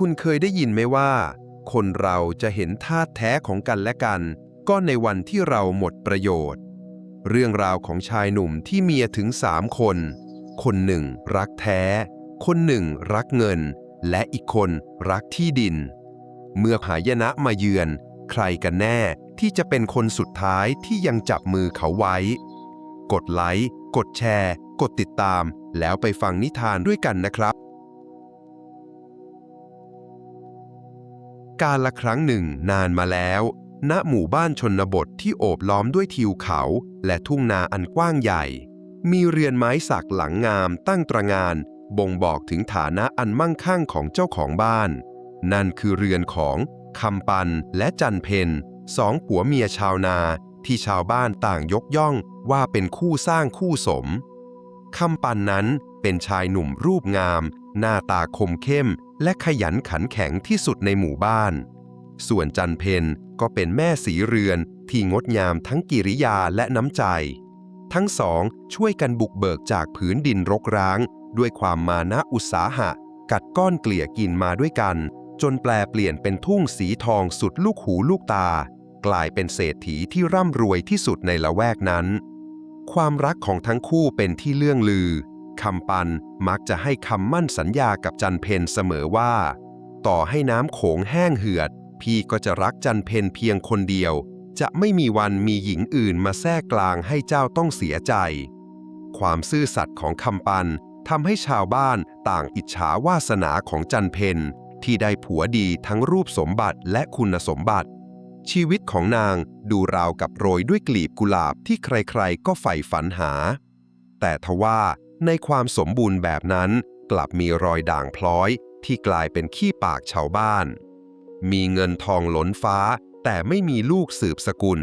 คุณเคยได้ยินไหมว่าคนเราจะเห็นธาตุแท้ของกันและกันก็ในวันที่เราหมดประโยชน์เรื่องราวของชายหนุ่มที่เมียถึง3 คนคนหนึ่งรักแท้คนหนึ่งรักเงินและอีกคนรักที่ดินเมื่อหายนะมาเยือนใครกันแน่ที่จะเป็นคนสุดท้ายที่ยังจับมือเขาไว้กดไลค์กดแชร์กดติดตามแล้วไปฟังนิทานด้วยกันนะครับกาลละครั้งหนึ่งนานมาแล้วณหมู่บ้านชนบทที่โอบล้อมด้วยทิวเขาและทุ่งนาอันกว้างใหญ่มีเรือนไม้สักหลังงามตั้งตระหง่านบ่งบอกถึงฐานะอันมั่งคั่งของเจ้าของบ้านนั่นคือเรือนของคำปันและจันเพน2 ผัวเมียชาวนาที่ชาวบ้านต่างยกย่องว่าเป็นคู่สร้างคู่สมคำปันนั้นเป็นชายหนุ่มรูปงามหน้าตาคมเข้มและขยันขันแข็งที่สุดในหมู่บ้านส่วนจันเพนก็เป็นแม่สีเรือนที่งดงามทั้งกิริยาและน้ำใจทั้งสองช่วยกันบุกเบิกจากผืนดินรกร้างด้วยความมานะอุตสาหะกัดก้อนเกลี่ยกินมาด้วยกันจนแปลเปลี่ยนเป็นทุ่งสีทองสุดลูกหูลูกตากลายเป็นเศรษฐีที่ร่ำรวยที่สุดในละแวกนั้นความรักของทั้งคู่เป็นที่เลื่องลือคำปันมักจะให้คำมั่นสัญญากับจันเพนเสมอว่าต่อให้น้ำโขงแห้งเหือดพี่ก็จะรักจันเพนเพียงคนเดียวจะไม่มีวันมีหญิงอื่นมาแทรกกลางให้เจ้าต้องเสียใจความซื่อสัตย์ของคำปันทำให้ชาวบ้านต่างอิจฉาวาสนาของจันเพนที่ได้ผัวดีทั้งรูปสมบัติและคุณสมบัติชีวิตของนางดูราวกับโรยด้วยกลีบกุหลาบที่ใครๆก็ใฝ่ฝันหาแต่ทว่าในความสมบูรณ์แบบนั้นกลับมีรอยด่างพร้อยที่กลายเป็นขี้ปากชาวบ้านมีเงินทองล้นฟ้าแต่ไม่มีลูกสืบสกุล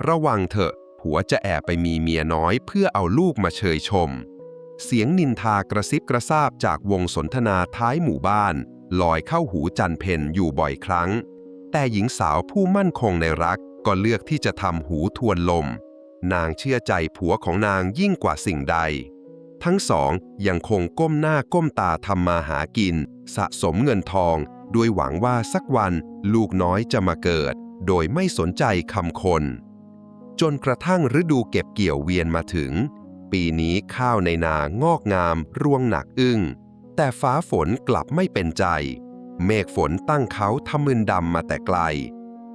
ระวังเถอะผัวจะแอบไปมีเมียน้อยเพื่อเอาลูกมาเชยชมเสียงนินทากระซิบกระซาบจากวงสนทนาท้ายหมู่บ้านลอยเข้าหูจันเพนอยู่บ่อยครั้งแต่หญิงสาวผู้มั่นคงในรักก็เลือกที่จะทำหูทวนลมนางเชื่อใจผัวของนางยิ่งกว่าสิ่งใดทั้งสองยังคงก้มหน้าก้มตาทำมาหากินสะสมเงินทองด้วยหวังว่าสักวันลูกน้อยจะมาเกิดโดยไม่สนใจคำคนจนกระทั่งฤดูเก็บเกี่ยวเวียนมาถึงปีนี้ข้าวในนางอกงามรวงหนักอึ้งแต่ฟ้าฝนกลับไม่เป็นใจเมฆฝนตั้งเขาทะมึนดำมาแต่ไกล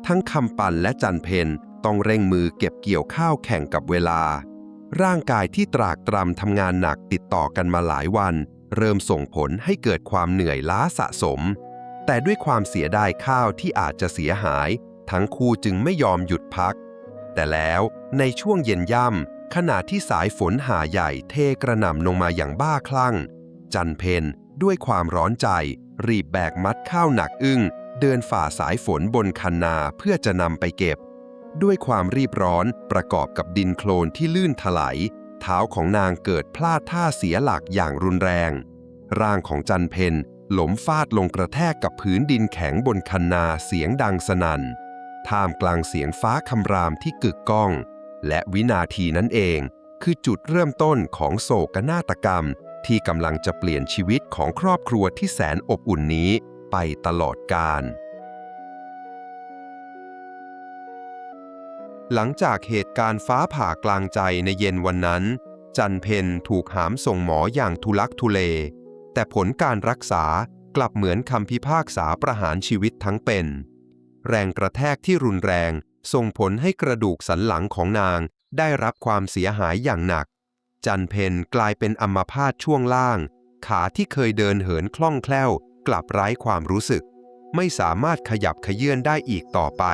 ทั้งคำปันและจันเพนต้องเร่งมือเก็บเกี่ยวข้าวแข่งกับเวลาร่างกายที่ตรากตรำทำงานหนักติดต่อกันมาหลายวันเริ่มส่งผลให้เกิดความเหนื่อยล้าสะสมแต่ด้วยความเสียดายข้าวที่อาจจะเสียหายทั้งคู่จึงไม่ยอมหยุดพักแต่แล้วในช่วงเย็นย่ำขณะที่สายฝนหาใหญ่เทกระหน่ำลงมาอย่างบ้าคลั่งจันเพนด้วยความร้อนใจรีบแบกมัดข้าวหนักอึ้งเดินฝ่าสายฝนบนคันนาเพื่อจะนำไปเก็บด้วยความรีบร้อนประกอบกับดินโคลนที่ลื่นถลายเท้าของนางเกิดพลาดท่าเสียหลักอย่างรุนแรงร่างของจันเพนหล้มฟาดลงกระแทกกับพื้นดินแข็งบนคันนาเสียงดังสนั่นท่ามกลางเสียงฟ้าคำรามที่กึกก้องและวินาทีนั้นเองคือจุดเริ่มต้นของโศกนาฏกรรมที่กำลังจะเปลี่ยนชีวิตของครอบครัวที่แสนอบอุ่นนี้ไปตลอดกาลหลังจากเหตุการณ์ฟ้าผ่ากลางใจในเย็นวันนั้นจันเพนถูกหามส่งหมออย่างทุลักทุเลแต่ผลการรักษากลับเหมือนคำพิพากษาประหารชีวิตทั้งเป็นแรงกระแทกที่รุนแรงส่งผลให้กระดูกสันหลังของนางได้รับความเสียหายอย่างหนักจันเพนกลายเป็นอัมพาตช่วงล่างขาที่เคยเดินเหินคล่องแคล่วกลับไร้ความรู้สึกไม่สามารถขยับเขยื้อนได้อีกต่อไป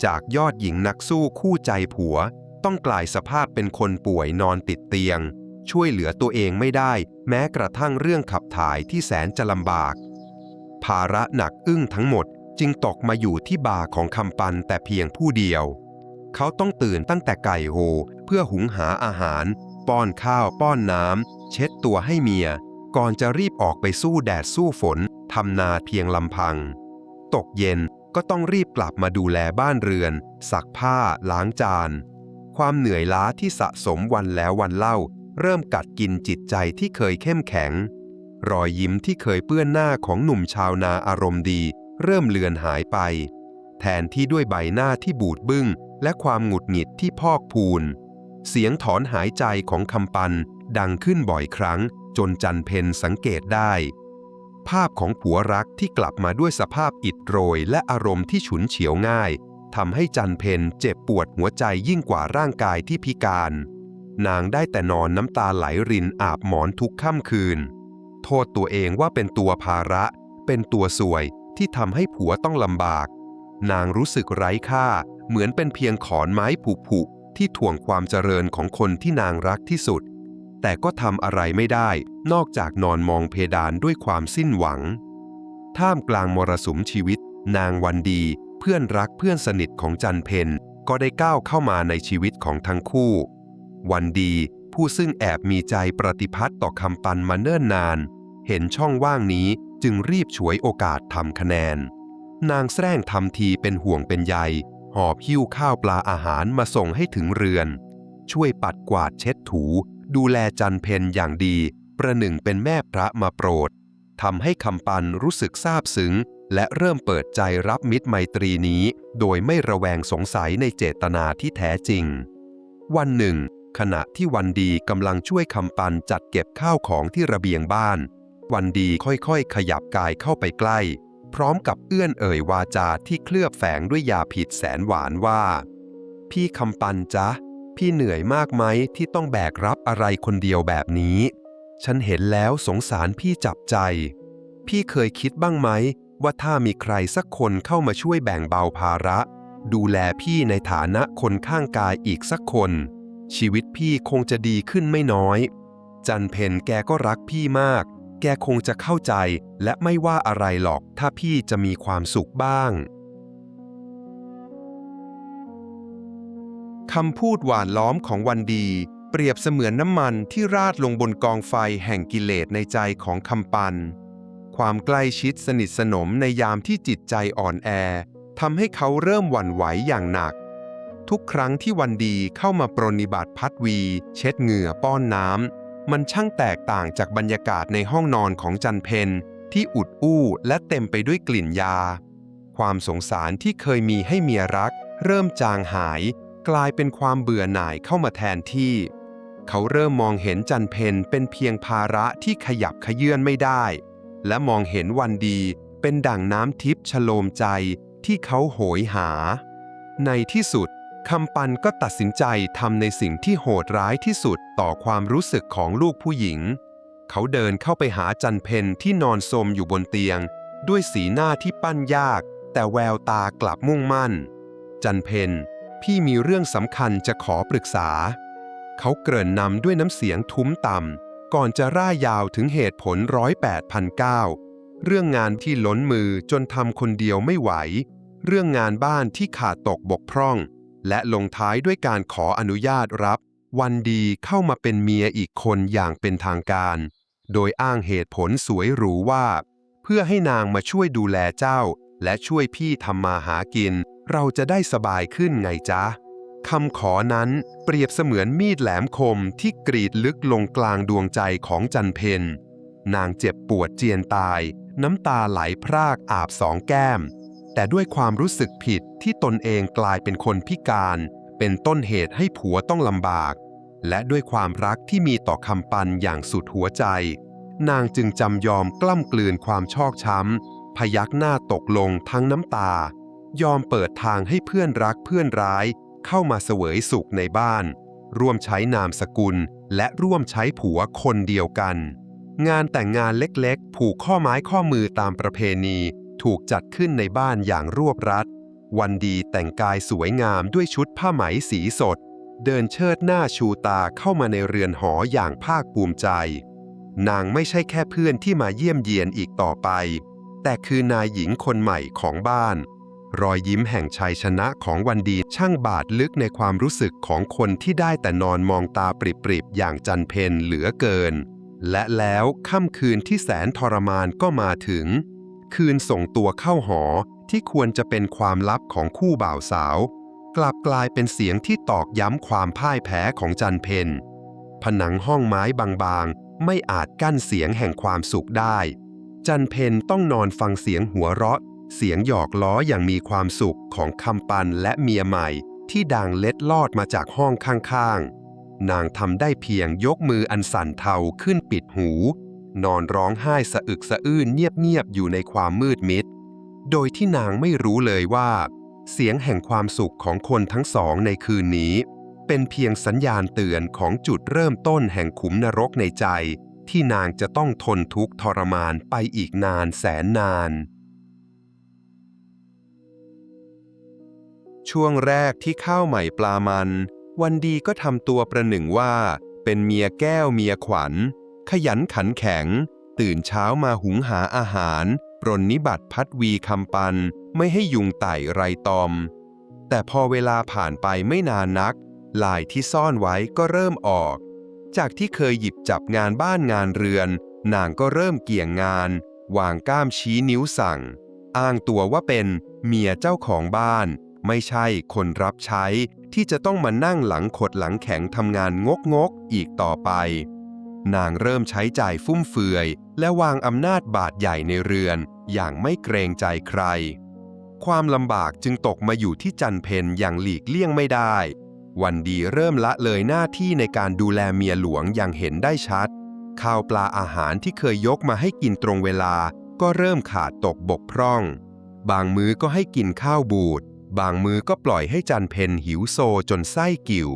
จากยอดหญิงนักสู้คู่ใจผัวต้องกลายสภาพเป็นคนป่วยนอนติดเตียงช่วยเหลือตัวเองไม่ได้แม้กระทั่งเรื่องขับถ่ายที่แสนจะลำบากภาระหนักอึ้งทั้งหมดจึงตกมาอยู่ที่บ่าของคำปันแต่เพียงผู้เดียวเขาต้องตื่นตั้งแต่ไก่โฮเพื่อหุงหาอาหารป้อนข้าวป้อนน้ำเช็ดตัวให้เมียก่อนจะรีบออกไปสู้แดดสู้ฝนทำนาเพียงลำพังตกเย็นก็ต้องรีบกลับมาดูแลบ้านเรือนซักผ้าล้างจานความเหนื่อยล้าที่สะสมวันแล้ววันเล่าเริ่มกัดกินจิตใจที่เคยเข้มแข็ง รอยยิ้มที่เคยเปื้อนหน้าของหนุ่มชาวนาอารมณ์ดีเริ่มเลือนหายไปแทนที่ด้วยใบหน้าที่บูดบึ้งและความหงุดหงิดที่พอกพูนเสียงถอนหายใจของคำปันดังขึ้นบ่อยครั้งจนจันเพ็ญสังเกตได้ภาพของผัวรักที่กลับมาด้วยสภาพอิดโรยและอารมณ์ที่ฉุนเฉียวง่ายทำให้จันเพ็ญเจ็บปวดหัวใจยิ่งกว่าร่างกายที่พิการนางได้แต่นอนน้ำตาไหลรินอาบหมอนทุกค่ำคืนโทษตัวเองว่าเป็นตัวภาระเป็นตัวสวยที่ทำให้ผัวต้องลำบากนางรู้สึกไร้ค่าเหมือนเป็นเพียงขอนไม้ผุๆที่ถ่วงความเจริญของคนที่นางรักที่สุดแต่ก็ทำอะไรไม่ได้นอกจากนอนมองเพดานด้วยความสิ้นหวังท่ามกลางมรสุมชีวิตนางวันดีเพื่อนรักเพื่อนสนิทของจันเพ็ญก็ได้ก้าวเข้ามาในชีวิตของทั้งคู่วันดีผู้ซึ่งแอบมีใจปฏิพัทธ์ต่อคำปันมาเนิ่นนานเห็นช่องว่างนี้จึงรีบฉวยโอกาสทำคะแนนนางแสร้งทำทีเป็นห่วงเป็นใยหอบหิ้วข้าวปลาอาหารมาส่งให้ถึงเรือนช่วยปัดกวาดเช็ดถูดูแลจันเพ็ญอย่างดีประหนึ่งเป็นแม่พระมาโปรดทำให้คำปันรู้สึกซาบซึ้งและเริ่มเปิดใจรับมิตรไมตรีนี้โดยไม่ระแวงสงสัยในเจตนาที่แท้จริงวันหนึ่งขณะที่วันดีกำลังช่วยคำปันจัดเก็บข้าวของที่ระเบียงบ้านวันดีค่อยๆขยับกายเข้าไปใกล้พร้อมกับเอื้อนเอ่ยวาจาที่เคลือบแฝงด้วยยาพิษแสนหวานว่าพี่คำปันจ๊ะพี่เหนื่อยมากไหมที่ต้องแบกรับอะไรคนเดียวแบบนี้ฉันเห็นแล้วสงสารพี่จับใจพี่เคยคิดบ้างไหมว่าถ้ามีใครสักคนเข้ามาช่วยแบ่งเบาภาระดูแลพี่ในฐานะคนข้างกายอีกสักคนชีวิตพี่คงจะดีขึ้นไม่น้อยจันเพ็ญแกก็รักพี่มากแกคงจะเข้าใจและไม่ว่าอะไรหรอกถ้าพี่จะมีความสุขบ้างคำพูดหวานล้อมของวันดีเปรียบเสมือนน้ำมันที่ราดลงบนกองไฟแห่งกิเลสในใจของคำปันความใกล้ชิดสนิทสนมในยามที่จิตใจอ่อนแอทำให้เขาเริ่มหวั่นไหวอย่างหนักทุกครั้งที่วันดีเข้ามาปรนนิบัติพัดวีเช็ดเหงื่อป้อนน้ำมันช่างแตกต่างจากบรรยากาศในห้องนอนของจันเพ็ญที่อุดอู้และเต็มไปด้วยกลิ่นยาความสงสารที่เคยมีให้เมียรักเริ่มจางหายกลายเป็นความเบื่อหน่ายเข้ามาแทนที่เขาเริ่มมองเห็นจันเพ็ญเป็นเพียงภาระที่ขยับเขยื้อนไม่ได้และมองเห็นวันดีเป็นดั่งน้ำทิพย์ชโลมใจที่เขาโหยหาในที่สุดคำปันก็ตัดสินใจทำในสิ่งที่โหดร้ายที่สุดต่อความรู้สึกของลูกผู้หญิงเขาเดินเข้าไปหาจันเพ็ญที่นอนซมอยู่บนเตียงด้วยสีหน้าที่ปั้นยากแต่แววตากลับมุ่งมั่นจันเพ็ญพี่มีเรื่องสำคัญจะขอปรึกษาเขาเกริ่นนำด้วยน้ำเสียงทุ้มต่ำก่อนจะร่ายยาวถึงเหตุผล108,009เรื่องงานที่ล้นมือจนทำคนเดียวไม่ไหวเรื่องงานบ้านที่ขาดตกบกพร่องและลงท้ายด้วยการขออนุญาตรับวันดีเข้ามาเป็นเมียอีกคนอย่างเป็นทางการโดยอ้างเหตุผลสวยหรูว่าเพื่อให้นางมาช่วยดูแลเจ้าและช่วยพี่ทำมาหากินเราจะได้สบายขึ้นไงจ๊ะคำขอนั้นเปรียบเสมือนมีดแหลมคมที่กรีดลึกลงกลางดวงใจของจันเพ็ญนางเจ็บปวดเจียนตายน้ำตาไหลพรากอาบสองแก้มแต่ด้วยความรู้สึกผิดที่ตนเองกลายเป็นคนพิการเป็นต้นเหตุให้ผัวต้องลำบากและด้วยความรักที่มีต่อคำปันอย่างสุดหัวใจนางจึงจำยอมกล้ำกลืนความชอกช้ำพยักหน้าตกลงทั้งน้ำตายอมเปิดทางให้เพื่อนรักเพื่อนร้ายเข้ามาเสวยสุขในบ้านร่วมใช้นามสกุลและร่วมใช้ผัวคนเดียวกันงานแต่งงานเล็กๆผูกข้อไม้ข้อมือตามประเพณีถูกจัดขึ้นในบ้านอย่างรวบรัดวันดีแต่งกายสวยงามด้วยชุดผ้าไหมสีสดเดินเชิดหน้าชูตาเข้ามาในเรือนหออย่างภาคภูมิใจนางไม่ใช่แค่เพื่อนที่มาเยี่ยมเยียนอีกต่อไปแต่คือนายหญิงคนใหม่ของบ้านรอยยิ้มแห่งชัยชนะของวันดีช่างบาดลึกในความรู้สึกของคนที่ได้แต่นอนมองตาปริบๆอย่างจันเพ็ญเหลือเกินและแล้วค่ำคืนที่แสนทรมานก็มาถึงคืนส่งตัวเข้าหอที่ควรจะเป็นความลับของคู่บ่าวสาวกลับกลายเป็นเสียงที่ตอกย้ำความพ่ายแพ้ของจันเพ็ญผนังห้องไม้บาง ไม่อาจกั้นเสียงแห่งความสุขได้จันเพ็ญต้องนอนฟังเสียงหัวเราะเสียงหยอกล้ออย่างมีความสุขของคำปันและเมียใหม่ที่ดังเล็ดลอดมาจากห้องข้างๆนางทำได้เพียงยกมืออันสั่นเทาขึ้นปิดหูนอนร้องไห้สะอึกสะอื้นเงียบๆอยู่ในความมืดมิดโดยที่นางไม่รู้เลยว่าเสียงแห่งความสุขของคนทั้งสองในคืนนี้เป็นเพียงสัญญาณเตือนของจุดเริ่มต้นแห่งขุมนรกในใจที่นางจะต้องทนทุกข์ทรมานไปอีกนานแสนนานช่วงแรกที่ข้าวใหม่ปลามันวันดีก็ทำตัวประหนึ่งว่าเป็นเมียแก้วเมียขวัญขยันขันแข็งตื่นเช้ามาหุงหาอาหารปรนนิบัติพัดวีคำปันไม่ให้ยุงไต่ไรตอมแต่พอเวลาผ่านไปไม่นานนักลายที่ซ่อนไว้ก็เริ่มออกจากที่เคยหยิบจับงานบ้านงานเรือนนางก็เริ่มเกี่ยงงานวางก้ามชี้นิ้วสั่งอ้างตัวว่าเป็นเมียเจ้าของบ้านไม่ใช่คนรับใช้ที่จะต้องมานั่งหลังขดหลังแข็งทำงานงกอีกต่อไปนางเริ่มใช้จ่ายฟุ่มเฟือยและวางอำนาจบาดใหญ่ในเรือนอย่างไม่เกรงใจใครความลำบากจึงตกมาอยู่ที่จันเพ็ญอย่างหลีกเลี่ยงไม่ได้วันดีเริ่มละเลยหน้าที่ในการดูแลเมียหลวงอย่างเห็นได้ชัดข้าวปลาอาหารที่เคยยกมาให้กินตรงเวลาก็เริ่มขาดตกบกพร่องบางมื้อก็ให้กินข้าวบูดบางมื้อก็ปล่อยให้จันเพ็ญหิวโซจนไส้กิ่ว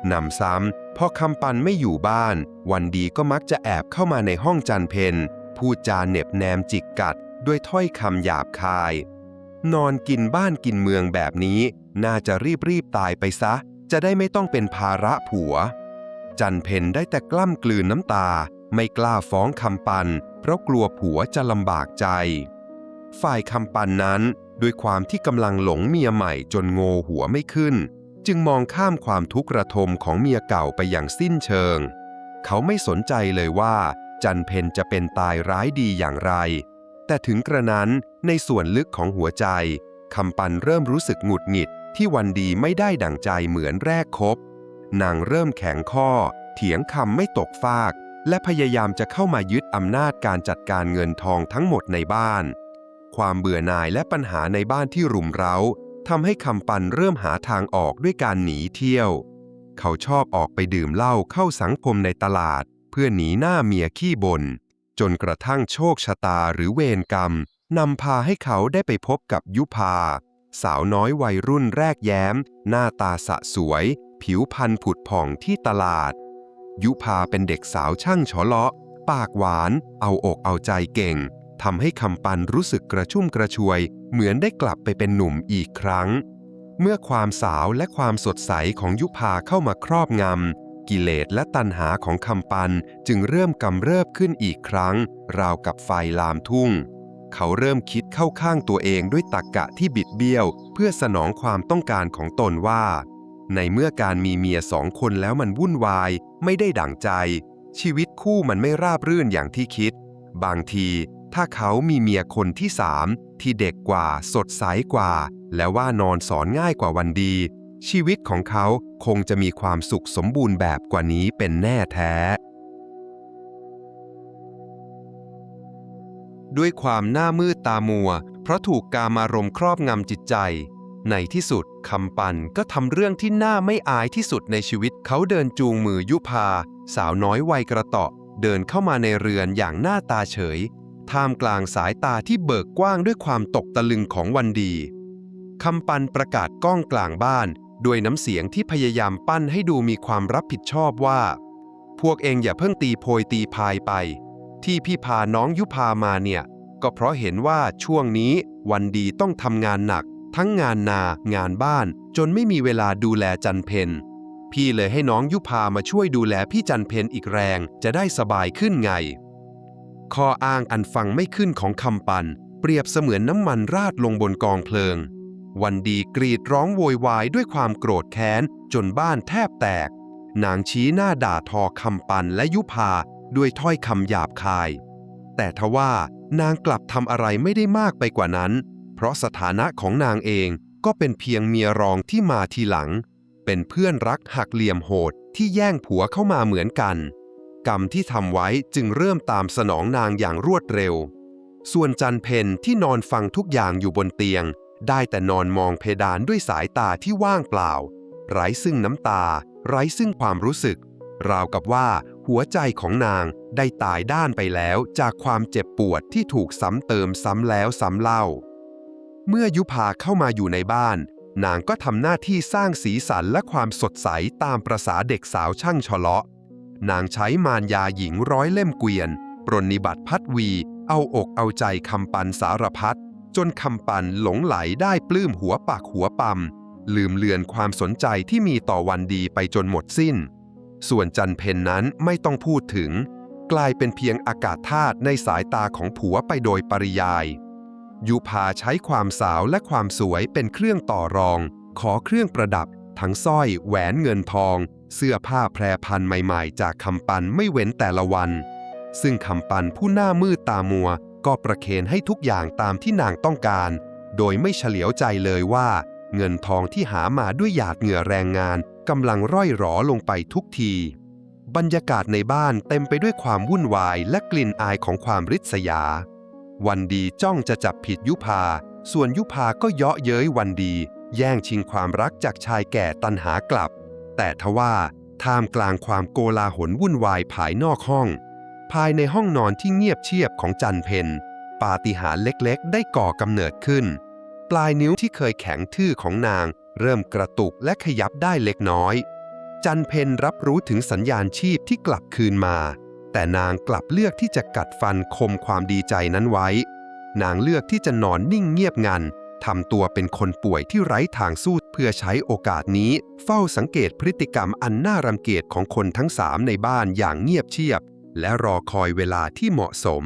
หนำซ้ำพอคำปันไม่อยู่บ้านวันดีก็มักจะแอบเข้ามาในห้องจันเพ็ญพูดจาเหน็บแนมจิกกัดด้วยถ้อยคำหยาบคายนอนกินบ้านกินเมืองแบบนี้น่าจะรีบตายไปซะจะได้ไม่ต้องเป็นภาระผัวจันเพ็ญได้แต่กล้ำกลืนน้ำตาไม่กล้าฟ้องคำปันเพราะกลัวผัวจะลำบากใจฝ่ายคำปันนั้นด้วยความที่กำลังหลงเมียใหม่จนโงหัวไม่ขึ้นจึงมองข้ามความทุกข์ระทมของเมียเก่าไปอย่างสิ้นเชิงเขาไม่สนใจเลยว่าจันเพ็ญจะเป็นตายร้ายดีอย่างไรแต่ถึงกระนั้นในส่วนลึกของหัวใจคำปันเริ่มรู้สึกหงุดหงิดที่วันดีไม่ได้ดั่งใจเหมือนแรกคบนางเริ่มแข็งข้อเถียงคำไม่ตกฟากและพยายามจะเข้ามายึดอำนาจการจัดการเงินทองทั้งหมดในบ้านความเบื่อหน่ายและปัญหาในบ้านที่รุมเร้าทำให้คำปันเริ่มหาทางออกด้วยการหนีเที่ยวเขาชอบออกไปดื่มเหล้าเข้าสังคมในตลาดเพื่อหนีหน้าเมียขี้บ่นจนกระทั่งโชคชะตาหรือเวรกรรมนำพาให้เขาได้ไปพบกับยุพาสาวน้อยวัยรุ่นแรกแย้มหน้าตาสะสวยผิวพรรณผุดผ่องที่ตลาดยุพาเป็นเด็กสาวช่างฉเลาะปากหวานเอาอกเอาใจเก่งทำให้คำปันรู้สึกกระชุ่มกระชวยเหมือนได้กลับไปเป็นหนุ่มอีกครั้งเมื่อความสาวและความสดใสของยุพาเข้ามาครอบงำกิเลสและตัณหาของคำปันจึงเริ่มกำเริบขึ้นอีกครั้งราวกับไฟลามทุ่งเขาเริ่มคิดเข้าข้างตัวเองด้วยตรรกะที่บิดเบี้ยวเพื่อสนองความต้องการของตนว่าในเมื่อการมีเมียสองคนแล้วมันวุ่นวายไม่ได้ดั่งใจชีวิตคู่มันไม่ราบรื่นอย่างที่คิดบางทีถ้าเขามีเมียคนที่สามที่เด็กกว่าสดใสกว่าและว่านอนสอนง่ายกว่าวันดีชีวิตของเขาคงจะมีความสุขสมบูรณ์แบบกว่านี้เป็นแน่แท้ด้วยความหน้ามืดตามัวเพราะถูกกามารมณ์ครอบงำจิตใจในที่สุดคำปันก็ทำเรื่องที่น่าไม่อายที่สุดในชีวิตเขาเดินจูงมือยุพาสาวน้อยวัยกระเตาะเดินเข้ามาในเรือนอย่างหน้าตาเฉยท่ามกลางสายตาที่เบิกกว้างด้วยความตกตะลึงของวันดีคำปันประกาศก้องกลางบ้านด้วยน้ำเสียงที่พยายามปั้นให้ดูมีความรับผิดชอบว่าพวกเองอย่าเพิ่งตีโพยตีพายไปที่พี่พาน้องยุพามาเนี่ยก็เพราะเห็นว่าช่วงนี้วันดีต้องทำงานหนักทั้งงานนางานบ้านจนไม่มีเวลาดูแลจันเพ็ญพี่เลยให้น้องยุพามาช่วยดูแลพี่จันเพ็ญอีกแรงจะได้สบายขึ้นไงข้ออ้างอันฟังไม่ขึ้นของคำปันเปรียบเสมือนน้ำมันราดลงบนกองเพลิงวันดีกรีดร้องโวยวายด้วยความโกรธแค้นจนบ้านแทบแตกนางชี้หน้าด่าทอคำปันและยุพาด้วยถ้อยคำหยาบคายแต่ทว่านางกลับทำอะไรไม่ได้มากไปกว่านั้นเพราะสถานะของนางเองก็เป็นเพียงเมียรองที่มาทีหลังเป็นเพื่อนรักหักเหลี่ยมโหดที่แย่งผัวเข้ามาเหมือนกัน กรรมที่ทำไว้จึงเริ่มตามสนองนางอย่างรวดเร็วส่วนจันเพ็ญที่นอนฟังทุกอย่างอยู่บนเตียงได้แต่นอนมองเพดานด้วยสายตาที่ว่างเปล่าไร้ซึ่งน้ำตาไร้ซึ่งความรู้สึกราวกับว่าหัวใจของนางได้ตายด้านไปแล้วจากความเจ็บปวดที่ถูกซ้ำเติมซ้ำแล้วซ้ำเล่าเมื่อยุพาเข้ามาอยู่ในบ้านนางก็ทำหน้าที่สร้างสีสันและความสดใสตามประสาเด็กสาวช่างชะเลาะนางใช้มารยาหญิงร้อยเล่มเกวียนปรนนิบัติพัดวีเอาอกเอาใจคำปันสารพัดจนคำปันหลงไหลได้ปลื้มหัวปากหัวปำลืมเลือนความสนใจที่มีต่อวันดีไปจนหมดสิ้นส่วนจันเพ็ญนั้นไม่ต้องพูดถึงกลายเป็นเพียงอากาศธาตุในสายตาของผัวไปโดยปริยายยุพาใช้ความสาวและความสวยเป็นเครื่องต่อรองขอเครื่องประดับทั้งสร้อยแหวนเงินทองเสื้อผ้าแพรพันใหม่ๆจากคำปันไม่เว้นแต่ละวันซึ่งคำปันผู้หน้ามืดตามัวก็ประเคนให้ทุกอย่างตามที่นางต้องการโดยไม่เฉลียวใจเลยว่าเงินทองที่หามาด้วยหยาดเหงื่อแรงงานกำลังร่อยหรอลงไปทุกทีบรรยากาศในบ้านเต็มไปด้วยความวุ่นวายและกลิ่นอายของความริษยาวันดีจ้องจะจับผิดยุพาส่วนยุพาก็เยาะเย้ยวันดีแย่งชิงความรักจากชายแก่ตันหากลับแต่ทว่าท่ามกลางความโกลาหลวุ่นวายภายนอกห้องภายในห้องนอนที่เงียบเชียบของจันเพ็ญปาฏิหาริย์เล็กๆได้ก่อกำเนิดขึ้นปลายนิ้วที่เคยแข็งทื่อของนางเริ่มกระตุกและขยับได้เล็กน้อยจันเพ็ญรับรู้ถึงสัญญาณชีพที่กลับคืนมาแต่นางกลับเลือกที่จะกัดฟันคมความดีใจนั้นไว้นางเลือกที่จะนอนนิ่งเงียบงันทำตัวเป็นคนป่วยที่ไร้ทางสู้เพื่อใช้โอกาสนี้เฝ้าสังเกตพฤติกรรมอันน่ารังเกียจของคนทั้งสามในบ้านอย่างเงียบเชียบและรอคอยเวลาที่เหมาะสม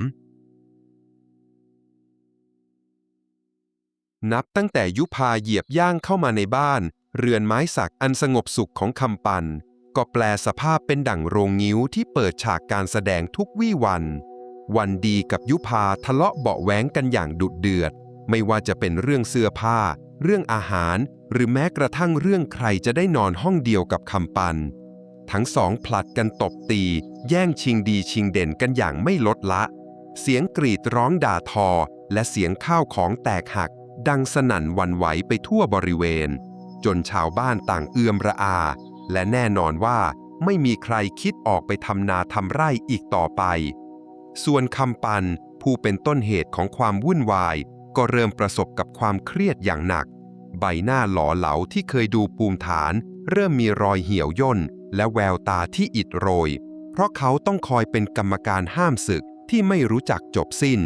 นับตั้งแต่ยุพาเหยียบย่างเข้ามาในบ้านเรือนไม้สักอันสงบสุขของคำปันก็แปลสภาพเป็นดั่งโรงงิ้วที่เปิดฉากการแสดงทุกวี่วันดีกับยุพาทะเลาะเบาะแว้งกันอย่างดุเดือดไม่ว่าจะเป็นเรื่องเสื้อผ้าเรื่องอาหารหรือแม้กระทั่งเรื่องใครจะได้นอนห้องเดียวกับคำปันทั้งสองผลัดกันตบตีแย่งชิงดีชิงเด่นกันอย่างไม่ลดละเสียงกรีดร้องด่าทอและเสียงข้าวของแตกหักดังสนั่นหวั่นไหวไปทั่วบริเวณจนชาวบ้านต่างเอือมระอาและแน่นอนว่าไม่มีใครคิดออกไปทำนาทำไร่อีกต่อไปส่วนคำปันผู้เป็นต้นเหตุของความวุ่นวายก็เริ่มประสบกับความเครียดอย่างหนักใบหน้าหล่อเหลาที่เคยดูภูมิฐานเริ่มมีรอยเหี่ยวย่นและแววตาที่อิดโรยเพราะเขาต้องคอยเป็นกรรมการห้ามศึกที่ไม่รู้จักจบสิ้น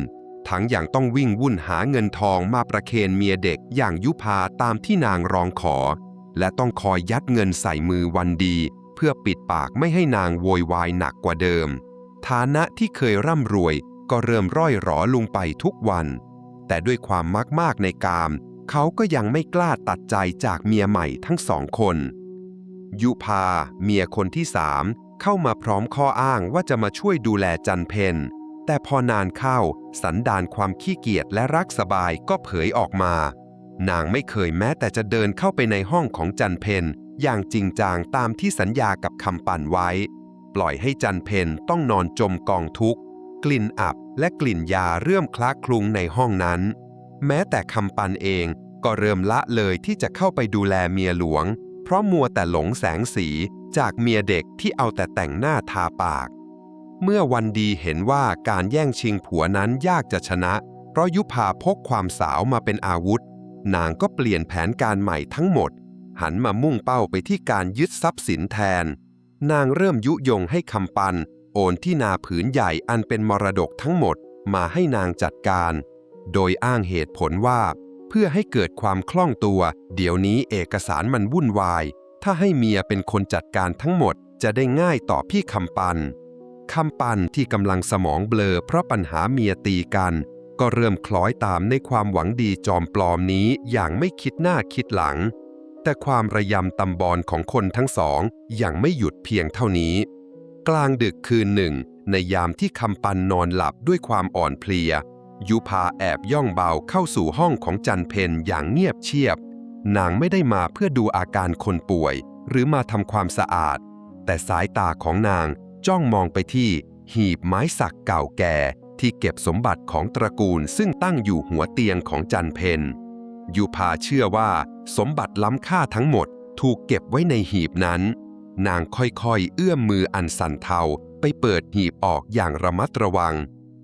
ทั้งอย่างต้องวิ่งวุ่นหาเงินทองมาประเคนเมียเด็กอย่างยุพาตามที่นางร้องขอและต้องคอยยัดเงินใส่มือวันดีเพื่อปิดปากไม่ให้นางโวยวายหนักกว่าเดิมฐานะที่เคยร่ำรวยก็เริ่มร่อยหรอลงไปทุกวันแต่ด้วยความมากในกามเขาก็ยังไม่กล้าตัดใจจากเมียใหม่ทั้งสองคนยุพาเมียคนที่สามเข้ามาพร้อมข้ออ้างว่าจะมาช่วยดูแลจันเพ็ญแต่พอนานเข้าสันดานความขี้เกียจและรักสบายก็เผยออกมานางไม่เคยแม้แต่จะเดินเข้าไปในห้องของจันเพ็ญอย่างจริงจังตามที่สัญญากับคำปันไว้ปล่อยให้จันเพ็ญต้องนอนจมกองทุกข์กลิ่นอับและกลิ่นยาเริ่มคละคลุ้งในห้องนั้นแม้แต่คำปันเองก็เริ่มละเลยที่จะเข้าไปดูแลเมียหลวงเพราะมัวแต่หลงแสงสีจากเมียเด็กที่เอาแต่แต่งหน้าทาปากเมื่อวันดีเห็นว่าการแย่งชิงผัวนั้นยากจะชนะเพราะยุพาพกความสาวมาเป็นอาวุธนางก็เปลี่ยนแผนการใหม่ทั้งหมดหันมามุ่งเป้าไปที่การยึดทรัพย์สินแทนนางเริ่มยุยงให้คำปันโอนที่นาผืนใหญ่อันเป็นมรดกทั้งหมดมาให้นางจัดการโดยอ้างเหตุผลว่าเพื่อให้เกิดความคล่องตัวเดี๋ยวนี้เอกสารมันวุ่นวายถ้าให้เมียเป็นคนจัดการทั้งหมดจะได้ง่ายต่อพี่คำปันที่กำลังสมองเบลอเพราะปัญหาเมียตีกันก็เริ่มคล้อยตามในความหวังดีจอมปลอมนี้อย่างไม่คิดหน้าคิดหลังแต่ความระยำตำบอลของคนทั้งสองยังไม่หยุดเพียงเท่านี้กลางดึกคืนหนึ่งในยามที่คำปันนอนหลับด้วยความอ่อนเพลียยุพาแอบย่องเบาเข้าสู่ห้องของจันเพ็ญอย่างเงียบเชียบนางไม่ได้มาเพื่อดูอาการคนป่วยหรือมาทำความสะอาดแต่สายตาของนาง จ้องมองไปที่หีบไม้สักเก่าแก่ที่เก็บสมบัติของตระกูลซึ่งตั้งอยู่หัวเตียงของจันเพ็ญยุพาเชื่อว่าสมบัติล้ำค่าทั้งหมดถูกเก็บไว้ในหีบนั้นนางค่อยๆเอื้อมมืออันสั่นเทาไปเปิดหีบออกอย่างระมัดระวัง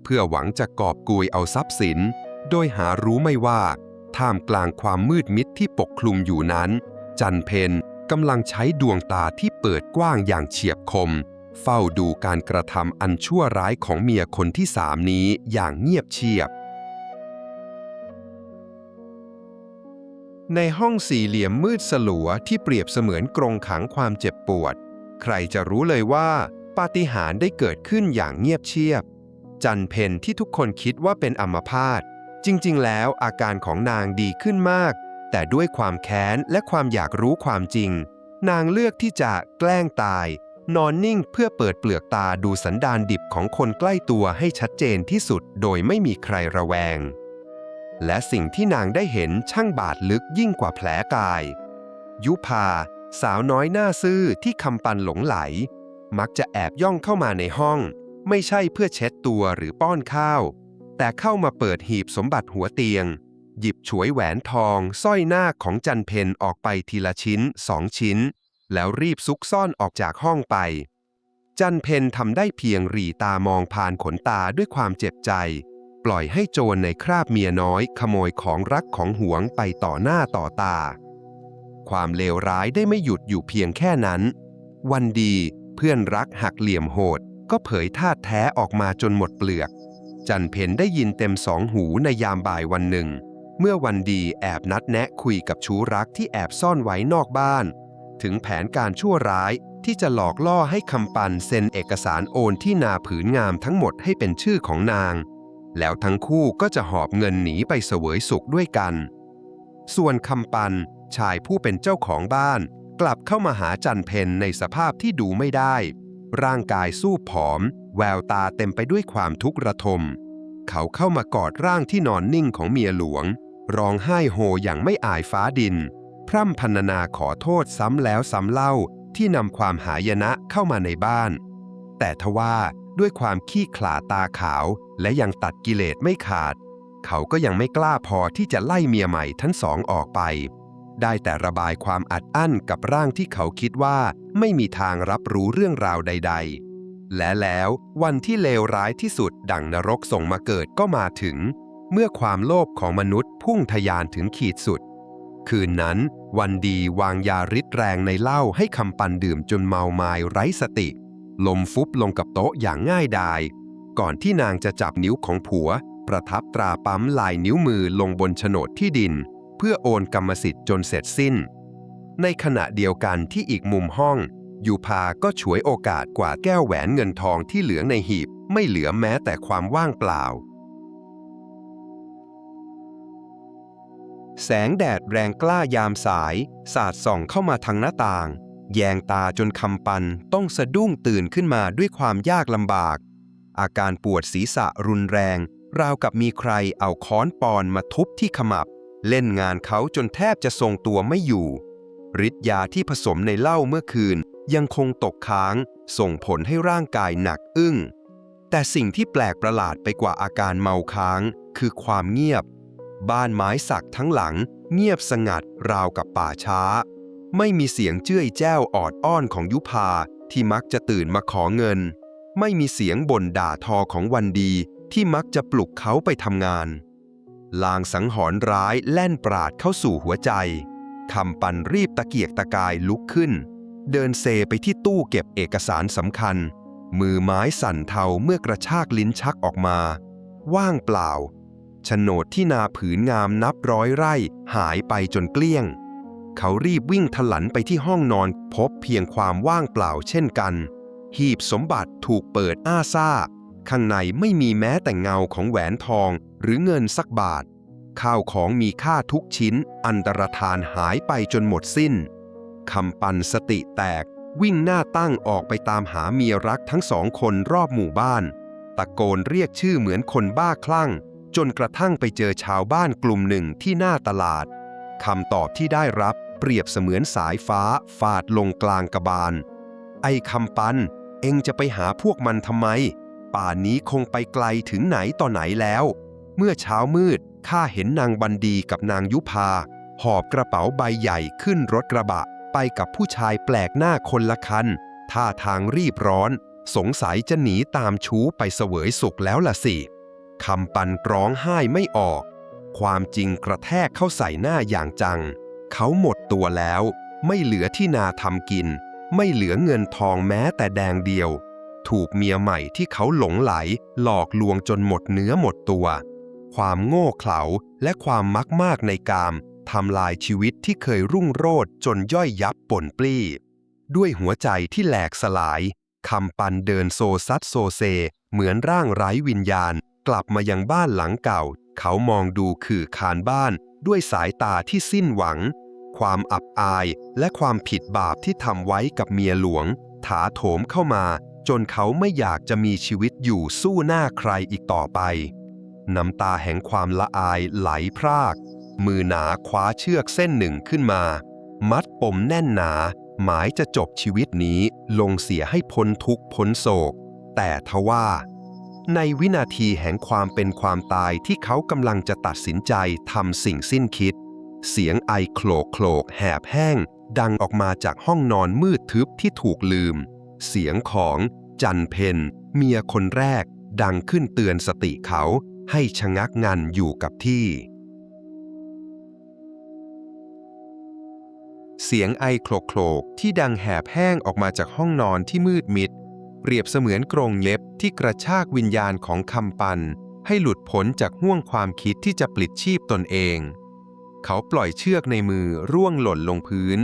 เพื่อหวังจะกอบโกยเอาทรัพย์สินโดยหารู้ไม่ว่าท่ามกลางความมืดมิดที่ปกคลุมอยู่นั้นจันเพ็ญกำลังใช้ดวงตาที่เปิดกว้างอย่างเฉียบคมเฝ้าดูการกระทำอันชั่วร้ายของเมียคนที่สามนี้อย่างเงียบเชียบในห้องสี่เหลี่ยมมืดสลัวที่เปรียบเสมือนกรงขังความเจ็บปวดใครจะรู้เลยว่าปาฏิหาริย์ได้เกิดขึ้นอย่างเงียบเชียบจันเพ็ญที่ทุกคนคิดว่าเป็นอัมพาตจริงๆแล้วอาการของนางดีขึ้นมากแต่ด้วยความแค้นและความอยากรู้ความจริงนางเลือกที่จะแกล้งตายนอนนิ่งเพื่อเปิดเปลือกตาดูสันดานดิบของคนใกล้ตัวให้ชัดเจนที่สุดโดยไม่มีใครระแวงและสิ่งที่นางได้เห็นช่างบาดลึกยิ่งกว่าแผลกายยุพาสาวน้อยหน้าซื่อที่คำปันหลงไหลมักจะแอบย่องเข้ามาในห้องไม่ใช่เพื่อเช็ดตัวหรือป้อนข้าวแต่เข้ามาเปิดหีบสมบัติหัวเตียงหยิบฉวยแหวนทองสร้อยหน้าของจันเพ็ญออกไปทีละชิ้น2 ชิ้นแล้วรีบซุกซ่อนออกจากห้องไปจันเพ็ญทำได้เพียงหรี่ตามองผ่านขนตาด้วยความเจ็บใจปล่อยให้โจรในคราบเมียน้อยขโมยของรักของหวงไปต่อหน้าต่อตาความเลวร้ายได้ไม่หยุดอยู่เพียงแค่นั้นวันดีเพื่อนรักหักเหลี่ยมโหดก็เผยท่าแท้ออกมาจนหมดเปลือกจันเพ็ญได้ยินเต็ม2 หูในยามบ่ายวันหนึ่งเมื่อวันดีแอบนัดแนะคุยกับชู้รักที่แอบซ่อนไว้นอกบ้านถึงแผนการชั่วร้ายที่จะหลอกล่อให้คำปันเซ็นเอกสารโอนที่นาผืนงามทั้งหมดให้เป็นชื่อของนางแล้วทั้งคู่ก็จะหอบเงินหนีไปเสวยสุขด้วยกันส่วนคำปันชายผู้เป็นเจ้าของบ้านกลับเข้ามาหาจันเพ็ญในสภาพที่ดูไม่ได้ร่างกายสู้ผอมแววตาเต็มไปด้วยความทุกข์ระทมเขาเข้ามากอดร่างที่นอนนิ่งของเมียหลวงร้องไห้โฮอย่างไม่อายฟ้าดินพร่ำพรรณนาขอโทษซ้ำแล้วซ้ำเล่าที่นำความหายนะเข้ามาในบ้านแต่ทว่าด้วยความขี้ขลาดตาขาวและยังตัดกิเลสไม่ขาดเขาก็ยังไม่กล้าพอที่จะไล่เมียใหม่ทั้งสองออกไปได้แต่ระบายความอัดอั้นกับร่างที่เขาคิดว่าไม่มีทางรับรู้เรื่องราวใดๆและแล้ววันที่เลวร้ายที่สุดดั่งนรกส่งมาเกิดก็มาถึงเมื่อความโลภของมนุษย์พุ่งทะยานถึงขีดสุดคืนนั้นวันดีวางยาฤทธิ์แรงในเหล้าให้คำปันดื่มจนเมามายไร้สติลมฟุบลงกับโต๊ะอย่างง่ายดายก่อนที่นางจะจับนิ้วของผัวประทับตราปั๊มลายนิ้วมือลงบนโฉนดที่ดินเพื่อโอนกรรมสิทธิ์จนเสร็จสิ้นในขณะเดียวกันที่อีกมุมห้องยูพาก็ฉวยโอกาสกวาดแก้วแหวนเงินทองที่เหลือในหีบไม่เหลือแม้แต่ความว่างเปล่าแสงแดดแรงกล้ายามสายสาดส่องเข้ามาทางหน้าต่างแยงตาจนคำปันต้องสะดุ้งตื่นขึ้นมาด้วยความยากลำบากอาการปวดศีรษะรุนแรงราวกับมีใครเอาค้อนปอนมาทุบที่ขมับเล่นงานเขาจนแทบจะทรงตัวไม่อยู่ฤทธิ์ยาที่ผสมในเหล้าเมื่อคืนยังคงตกค้างส่งผลให้ร่างกายหนักอึ้งแต่สิ่งที่แปลกประหลาดไปกว่าอาการเมาค้างคือความเงียบบ้านไม้สักทั้งหลังเงียบสงัดราวกับป่าช้าไม่มีเสียงเจ้ยแจ้วออดอ้อนของยุพาที่มักจะตื่นมาขอเงินไม่มีเสียงบ่นด่าทอของวันดีที่มักจะปลุกเขาไปทำงานลางสังหรณ์ร้ายแล่นปราดเข้าสู่หัวใจคำปันรีบตะเกียกตะกายลุกขึ้นเดินเซไปที่ตู้เก็บเอกสารสำคัญมือไม้สั่นเทาเมื่อกระชากลิ้นชักออกมาว่างเปล่าโฉนดที่นาผืนงามนับร้อยไร่หายไปจนเกลี้ยงเขารีบวิ่งถลันไปที่ห้องนอนพบเพียงความว่างเปล่าเช่นกันหีบสมบัติถูกเปิดอ้าซ่าข้างในไม่มีแม้แต่เงาของแหวนทองหรือเงินสักบาทข้าวของมีค่าทุกชิ้นอันตรธานหายไปจนหมดสิ้นคำปันสติแตกวิ่งหน้าตั้งออกไปตามหาเมียรักทั้ง2 คนรอบหมู่บ้านตะโกนเรียกชื่อเหมือนคนบ้าคลั่งจนกระทั่งไปเจอชาวบ้านกลุ่มหนึ่งที่หน้าตลาดคำตอบที่ได้รับเปรียบเสมือนสายฟ้าฟาดลงกลางกระบาลไอ้คำปันเอ องจะไปหาพวกมันทำไมป่านนี้คงไปไกลถึงไหนต่อไหนแล้วเมื่อเช้ามืดข้าเห็นนางบันดีกับนางยุพาหอบกระเป๋าใบใหญ่ขึ้นรถกระบะไปกับผู้ชายแปลกหน้าคนละคันท่าทางรีบร้อนสงสัยจะหนีตามชู้ไปเสวยสุขแล้วล่ะสิคำปันร้องไห้ไม่ออกความจริงกระแทกเข้าใส่หน้าอย่างจังเขาหมดตัวแล้วไม่เหลือที่นาทำกินไม่เหลือเงินทองแม้แต่แดงเดียวถูกเมียใหม่ที่เขาหลงไหลหลอกลวงจนหมดเนื้อหมดตัวความโง่เขลาและความมักมากในกามทำลายชีวิตที่เคยรุ่งโรจน์จนย่อยยับป่นปลี้ด้วยหัวใจที่แหลกสลายคำปันเดินโซซัดโซเซเหมือนร่างไร้วิญญาณกลับมายังบ้านหลังเก่าเขามองดูขื่อคานบ้านด้วยสายตาที่สิ้นหวังความอับอายและความผิดบาปที่ทำไว้กับเมียหลวงถาโถมเข้ามาจนเขาไม่อยากจะมีชีวิตอยู่สู้หน้าใครอีกต่อไปน้ำตาแห่งความละอายไหลพรากมือหนาคว้าเชือกเส้นหนึ่งขึ้นมามัดปมแน่นหนาหมายจะจบชีวิตนี้ลงเสียให้พ้นทุกข์พ้นโศกแต่ทว่าในวินาทีแห่งความเป็นความตายที่เขากำลังจะตัดสินใจทำสิ่งสิ้นคิดเสียงไอโคลกโคลกแหบแห้งดังออกมาจากห้องนอนมืดทึบที่ถูกลืมเสียงของจันเพนเมียคนแรกดังขึ้นเตือนสติเขาให้ชะงักงันอยู่กับที่เสียงไอโคลกโคลกที่ดังแหบแห้งออกมาจากห้องนอนที่มืดมิดเปรียบเสมือนกรงเล็บที่กระชากวิญญาณของคำปันให้หลุดพ้นจากห้วงความคิดที่จะปลิดชีพตนเองเขาปล่อยเชือกในมือร่วงหล่นลงพื้น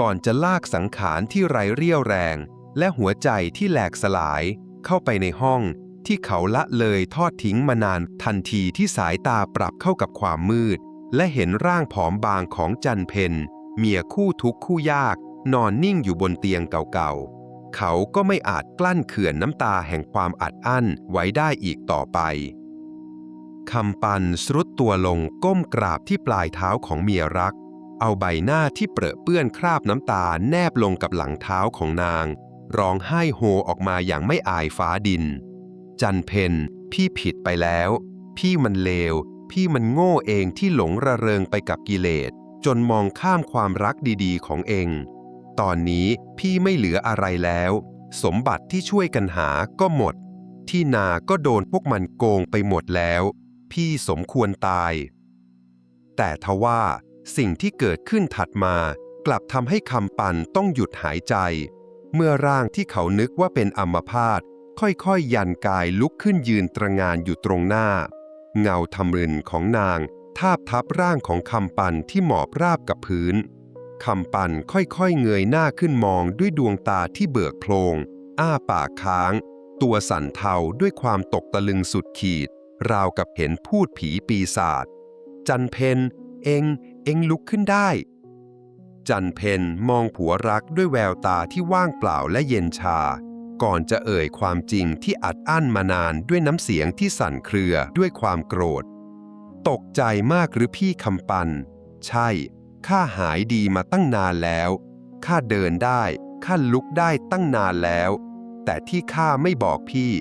ก่อนจะลากสังขารที่ไร้เรี่ยวแรงและหัวใจที่แหลกสลายเข้าไปในห้องที่เขาละเลยทอดทิ้งมานานทันทีที่สายตาปรับเข้ากับความมืดและเห็นร่างผอมบางของจันเพนเมียคู่ทุกข์คู่ยากนอนนิ่งอยู่บนเตียงเก่าๆเขาก็ไม่อาจกลั้นเขื่อนน้ำตาแห่งความอัดอั้นไว้ได้อีกต่อไปคำปันสรุดตัวลงก้มกราบที่ปลายเท้าของเมียรักเอาใบหน้าที่เปรอะเปื้อนคราบน้ำตาแนบลงกับหลังเท้าของนางร้องไห้โฮออกมาอย่างไม่อายฟ้าดินจันเพนพี่ผิดไปแล้วพี่มันเลวพี่มันโง่เองที่หลงระเริงไปกับกิเลสจนมองข้ามความรักดีๆของเองตอนนี้พี่ไม่เหลืออะไรแล้วสมบัติที่ช่วยกันหาก็หมดที่นาก็โดนพวกมันโกงไปหมดแล้วพี่สมควรตายแต่ทว่าสิ่งที่เกิดขึ้นถัดมากลับทำให้คำปันต้องหยุดหายใจเมื่อร่างที่เขานึกว่าเป็นอัมพาตค่อยๆยันกายลุกขึ้นยืนตระหง่านอยู่ตรงหน้าเงาทำรึนของนางทาบทับร่างของคำปันที่หมอบราบกับพื้นคำปันค่อยๆเงยหน้าขึ้นมองด้วยดวงตาที่เบิกโพลงอ้าปากค้างตัวสั่นเทาด้วยความตกตะลึงสุดขีดราวกับเห็นพูดผีปีศาจจันเพนเอ็งลุกขึ้นได้จันเพนมองผัวรักด้วยแววตาที่ว่างเปล่าและเย็นชาก่อนจะเอ่ยความจริงที่อัดอั้นมานานด้วยน้ำเสียงที่สั่นเครือด้วยความโกรธตกใจมากหรือพี่คำปันใช่ข้าหายดีมาตั้งนานแล้วข้าเดินได้ข้าลุกได้ตั้งนานแล้วแต่ที่ข้าไม่บอกพี่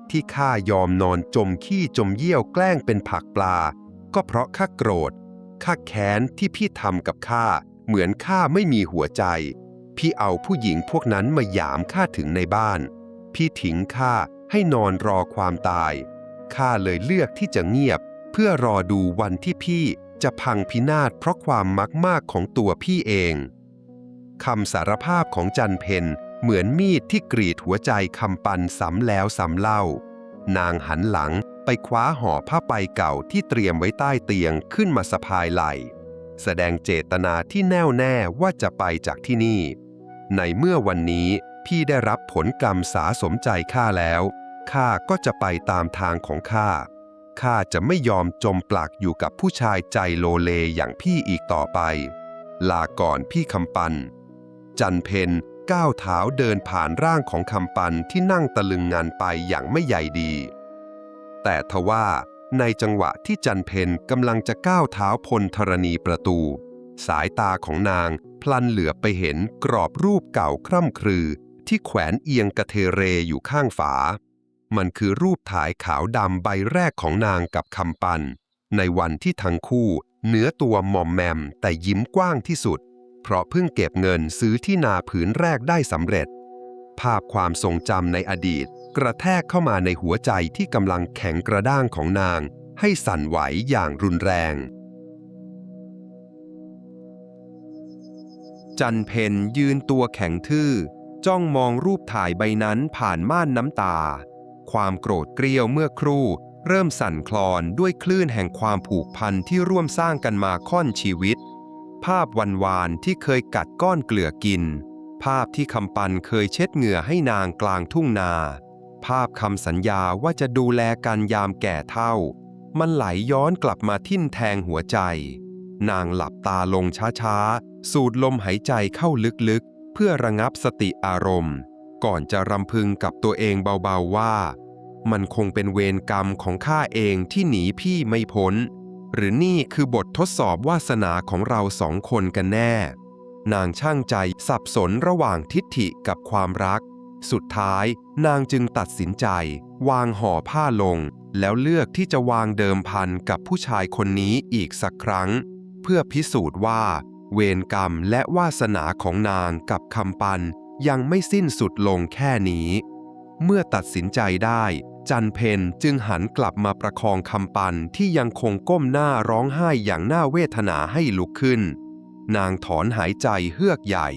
ที่ข้ายอมนอนจมขี้จมเยี่ยวแกล้งเป็นผักปลาก็เพราะข้าโกรธข้าแค้นที่พี่ทำกับข้าเหมือนข้าไม่มีหัวใจพี่เอาผู้หญิงพวกนั้นมาหยามข้าถึงในบ้านพี่ทิ้งข้าให้นอนรอความตายข้าเลยเลือกที่จะเงียบเพื่อรอดูวันที่พี่จะพังพินาศเพราะความมักมากของตัวพี่เองคำสารภาพของจันเพนเหมือนมีดที่กรีดหัวใจคำปันซ้ำแล้วซ้ำเล่านางหันหลังไปคว้าห่อผ้าใบเก่าที่เตรียมไว้ใต้เตียงขึ้นมาสะพายไหล่แสดงเจตนาที่แน่วแน่ว่าจะไปจากที่นี่ในเมื่อวันนี้พี่ได้รับผลกรรมสาสมใจข้าแล้วข้าก็จะไปตามทางของข้าจะไม่ยอมจมปลักอยู่กับผู้ชายใจโลเลอย่างพี่อีกต่อไปลาก่อนพี่คำปันจันเพนก้าวเท้าเดินผ่านร่างของคำปันที่นั่งตะลึงงันไปอย่างไม่ใยดีแต่ทว่าในจังหวะที่จันเพนกำลังจะก้าวเท้าพ้นธรณีประตูสายตาของนางพลันเหลือบไปเห็นกรอบรูปเก่าคร่ำครือ ที่แขวนเอียงกระเทเรอยู่ข้างฝามันคือรูปถ่ายขาวดำใบแรกของนางกับคำปันในวันที่ทั้งคู่เนื้อตัวหม่อมแมมแต่ยิ้มกว้างที่สุดเพราะเพิ่งเก็บเงินซื้อที่นาผืนแรกได้สำเร็จภาพความทรงจำในอดีตกระแทกเข้ามาในหัวใจที่กำลังแข็งกระด้างของนางให้สั่นไหวอย่างรุนแรงจันเพ็ญยืนตัวแข็งทื่อจ้องมองรูปถ่ายใบนั้นผ่านม่านน้ำตาความโกรธเกรี้ยวเมื่อครู่เริ่มสั่นคลอนด้วยคลื่นแห่งความผูกพันที่ร่วมสร้างกันมาค่อนชีวิตภาพวันวานที่เคยกัดก้อนเกลือกินภาพที่คำปันเคยเช็ดเหงื่อให้นางกลางทุ่งนาภาพคำสัญญาว่าจะดูแลกันยามแก่เฒ่ามันไหลย้อนกลับมาทิ่มแทงหัวใจนางหลับตาลงช้าๆสูดลมหายใจเข้าลึกๆเพื่อระงับสติอารมณ์ก่อนจะรำพึงกับตัวเองเบาๆว่ามันคงเป็นเวรกรรมของข้าเองที่หนีพี่ไม่พ้นหรือนี่คือบททดสอบวาสนาของเราสองคนกันแน่นางช่างใจสับสนระหว่างทิฐิกับความรักสุดท้ายนางจึงตัดสินใจวางห่อผ้าลงแล้วเลือกที่จะวางเดิมพันกับผู้ชายคนนี้อีกสักครั้งเพื่อพิสูจน์ว่าเวรกรรมและวาสนาของนางกับคำปันยังไม่สิ้นสุดลงแค่นี้เมื่อตัดสินใจได้จันเพ็ญจึงหันกลับมาประคองคำปันที่ยังคงก้มหน้าร้องไห้อย่างน่าเวทนาให้ลุกขึ้นนางถอนหายใจเฮือกใหญ่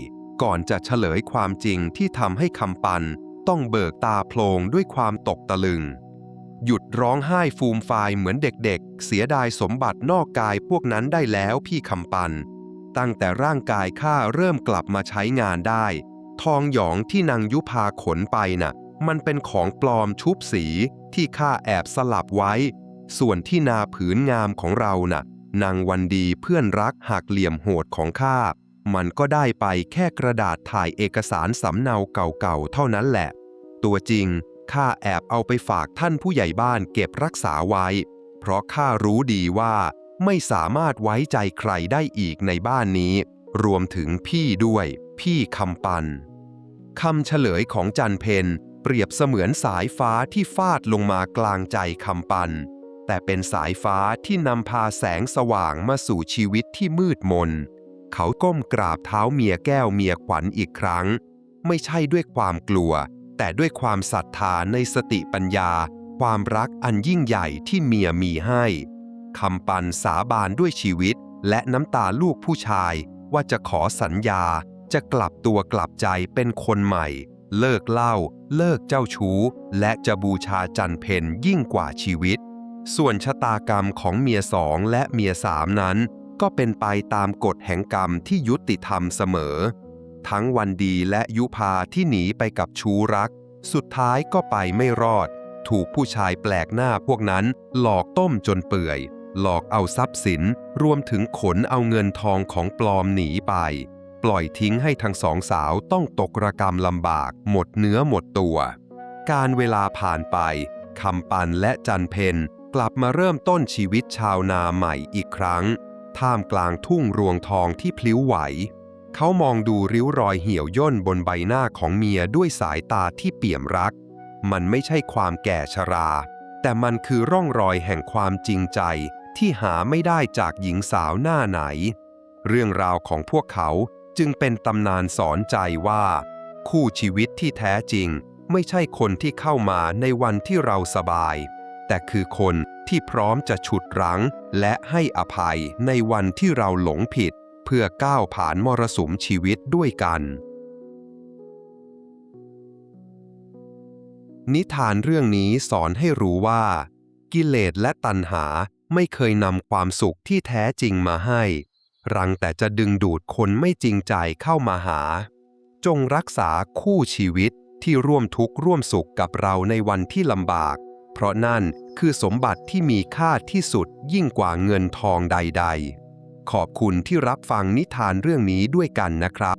ก่อนจะเฉลยความจริงที่ทำให้คำปันต้องเบิกตาโพลงด้วยความตกตะลึงหยุดร้องไห้ฟูมฟายเหมือนเด็กๆเสียดายสมบัตินอกกายพวกนั้นได้แล้วพี่คำปันตั้งแต่ร่างกายข้าเริ่มกลับมาใช้งานได้ทองหยองที่นางยุพาขนไปน่ะมันเป็นของปลอมชุบสีที่ข้าแอบสลับไว้ส่วนที่นาผืนงามของเราน่ะนางวันดีเพื่อนรักหักเหลี่ยมโหดของข้ามันก็ได้ไปแค่กระดาษถ่ายเอกสารสำเนาเก่าๆเท่านั้นแหละตัวจริงข้าแอบเอาไปฝากท่านผู้ใหญ่บ้านเก็บรักษาไว้เพราะข้ารู้ดีว่าไม่สามารถไว้ใจใครได้อีกในบ้านนี้รวมถึงพี่ด้วยพี่คำปันคำเฉลยของจันเพ็ญเปรียบเสมือนสายฟ้าที่ฟาดลงมากลางใจคำปันแต่เป็นสายฟ้าที่นำพาแสงสว่างมาสู่ชีวิตที่มืดมนเขาก้มกราบเท้าเมียแก้วเมียขวัญอีกครั้งไม่ใช่ด้วยความกลัวแต่ด้วยความศรัทธาในสติปัญญาความรักอันยิ่งใหญ่ที่เมียมีให้คำปันสาบานด้วยชีวิตและน้ำตาลูกผู้ชายว่าจะขอสัญญาจะกลับตัวกลับใจเป็นคนใหม่เลิกเหล้าเลิกเจ้าชู้และจะบูชาจันเพ็ญยิ่งกว่าชีวิตส่วนชะตากรรมของเมียสองและเมียสามนั้นก็เป็นไปตามกฎแห่งกรรมที่ยุติธรรมเสมอทั้งวันดีและยุพาที่หนีไปกับชู้รักสุดท้ายก็ไปไม่รอดถูกผู้ชายแปลกหน้าพวกนั้นหลอกต้มจนเปื่อยหลอกเอาทรัพย์สินรวมถึงขนเอาเงินทองของปลอมหนีไปปล่อยทิ้งให้ทั้งสองสาวต้องตกระกำลำบากหมดเนื้อหมดตัวการเวลาผ่านไปคำปันและจันเพ็ญกลับมาเริ่มต้นชีวิตชาวนาใหม่อีกครั้งท่ามกลางทุ่งรวงทองที่พลิ้วไหวเขามองดูริ้วรอยเหี่ยวย่นบนใบหน้าของเมียด้วยสายตาที่เปี่ยมรักมันไม่ใช่ความแก่ชราแต่มันคือร่องรอยแห่งความจริงใจที่หาไม่ได้จากหญิงสาวหน้าไหนเรื่องราวของพวกเขาจึงเป็นตำนานสอนใจว่าคู่ชีวิตที่แท้จริงไม่ใช่คนที่เข้ามาในวันที่เราสบายแต่คือคนที่พร้อมจะฉุดรั้งและให้อภัยในวันที่เราหลงผิดเพื่อก้าวผ่านมรสุมชีวิตด้วยกันนิทานเรื่องนี้สอนให้รู้ว่ากิเลสและตัณหาไม่เคยนำความสุขที่แท้จริงมาให้รังแต่จะดึงดูดคนไม่จริงใจเข้ามาหาจงรักษาคู่ชีวิตที่ร่วมทุกข์ร่วมสุขกับเราในวันที่ลำบากเพราะนั่นคือสมบัติที่มีค่าที่สุดยิ่งกว่าเงินทองใดๆขอบคุณที่รับฟังนิทานเรื่องนี้ด้วยกันนะครับ